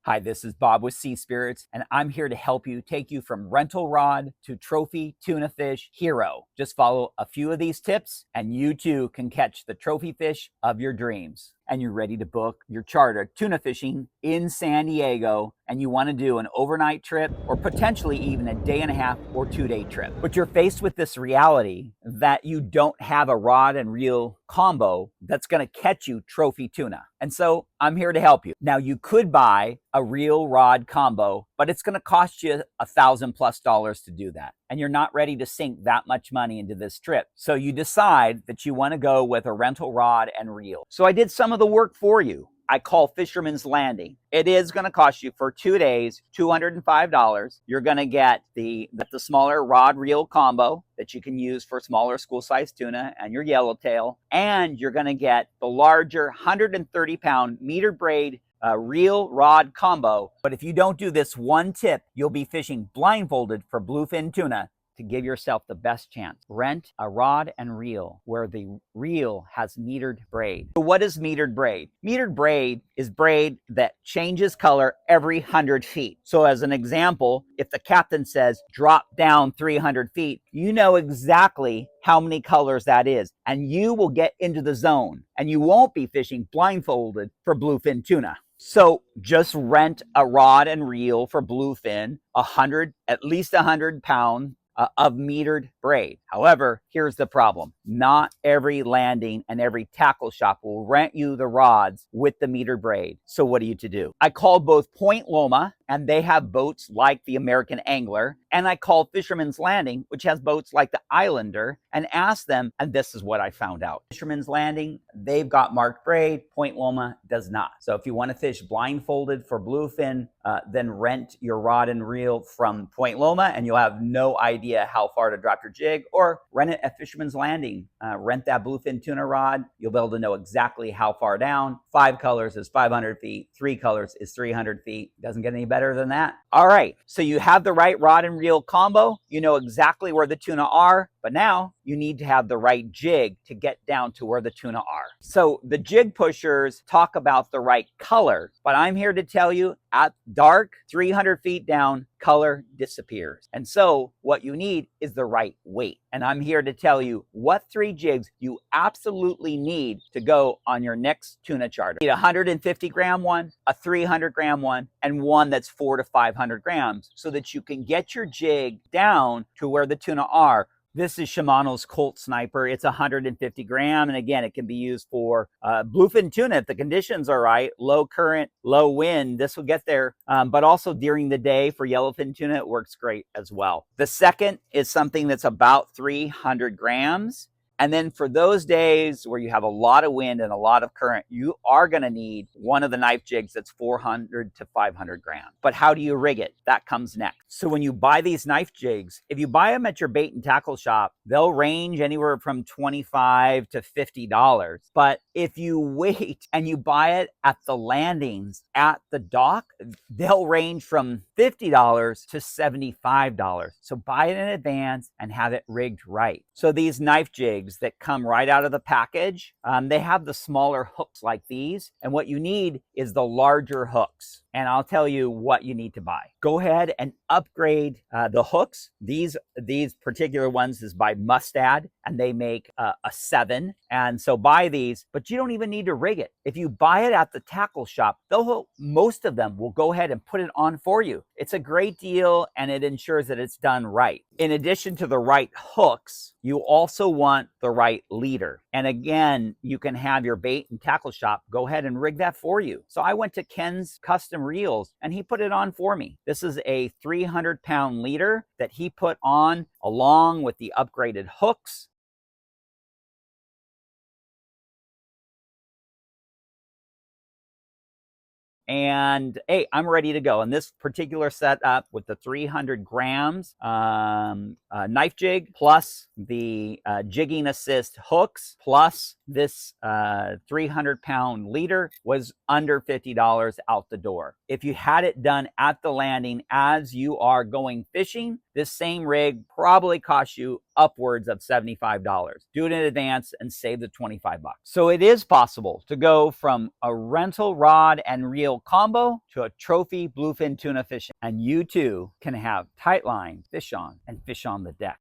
Hi, this is Bob with Sea Spirits, and I'm here to help you take you from rental rod to trophy tuna fish hero. Just follow a few of these tips, and you too can catch the trophy fish of your dreams. And you're ready to book your charter tuna fishing in San Diego, and you want to do an overnight trip or potentially even a day and a half or 2-day trip. But you're faced with this reality that you don't have a rod and reel combo that's going to catch you trophy tuna. And so I'm here to help you. Now, you could buy a reel rod combo, but it's going to cost you $1,000+ to do that. And you're not ready to sink that much money into this trip. So you decide that you want to go with a rental rod and reel. So I did some of the work for you. I call Fisherman's Landing. It is going to cost you for 2 days, $205. You're going to get the smaller rod reel combo that you can use for smaller school-sized tuna and your yellowtail. And you're going to get the larger 130-pound meter braid reel rod combo. But if you don't do this one tip, you'll be fishing blindfolded for bluefin tuna. To give yourself the best chance, rent a rod and reel where the reel has metered braid. So what is metered braid? Metered braid is braid that changes color every 100 feet. So as an example, if the captain says drop down 300 feet, you know exactly how many colors that is, and you will get into the zone, and you won't be fishing blindfolded for bluefin tuna. So just rent a rod and reel for bluefin, at least 100 pounds of metered braid. However, here's the problem. Not every landing and every tackle shop will rent you the rods with the metered braid. So what are you to do? I called both Point Loma, and they have boats like the American Angler, and I called Fisherman's Landing, which has boats like the Islander, and asked them, and this is what I found out. Fisherman's Landing, they've got marked braid. Point Loma does not. So if you want to fish blindfolded for bluefin, then rent your rod and reel from Point Loma, and you'll have no idea how far to drop your jig, or rent it at Fisherman's Landing. Rent that bluefin tuna rod. You'll be able to know exactly how far down. 5 colors is 500 feet. 3 colors is 300 feet. Doesn't get any better than that. All right, so you have the right rod and reel combo. You know exactly where the tuna are, but now you need to have the right jig to get down to where the tuna are. So the jig pushers talk about the right color, but I'm here to tell you at dark, 300 feet down, color disappears. And so what you need is the right weight. And I'm here to tell you what 3 jigs you absolutely need to go on your next tuna charter. You need a 150 gram one, a 300 gram one, and one that's 400 to 500 grams so that you can get your jig down to where the tuna are. This is Shimano's Colt Sniper. It's 150 gram. And again, it can be used for bluefin tuna if the conditions are right, low current, low wind. This will get there. But also during the day for yellowfin tuna, it works great as well. The second is something that's about 300 grams. And then for those days where you have a lot of wind and a lot of current, you are going to need one of the knife jigs that's 400 to 500 grams. But how do you rig it? That comes next. So when you buy these knife jigs, if you buy them at your bait and tackle shop, they'll range anywhere from $25 to $50. But if you wait and you buy it at the landings at the dock, they'll range from $50 to $75. So buy it in advance and have it rigged right. So these knife jigs that come right out of the package, they have the smaller hooks like these, and what you need is the larger hooks. And I'll tell you what you need to buy. Go ahead and upgrade the hooks. These particular ones is by Mustad, and they make a 7. And so buy these, but you don't even need to rig it. If you buy it at the tackle shop, most of them will go ahead and put it on for you. It's a great deal, and it ensures that it's done right. In addition to the right hooks, you also want the right leader. And again, you can have your bait and tackle shop go ahead and rig that for you. So I went to Ken's Custom Reels and he put it on for me. This is a 300-pound leader that he put on along with the upgraded hooks. And hey, I'm ready to go. And this particular setup with the 300 grams knife jig, plus the jigging assist hooks, plus this 300-pound leader was under $50 out the door. If you had it done at the landing as you are going fishing, this same rig probably costs you upwards of $75. Do it in advance and save the 25 bucks. So it is possible to go from a rental rod and reel combo to a trophy bluefin tuna fishing, and you too can have tight line, fish on, and fish on the deck.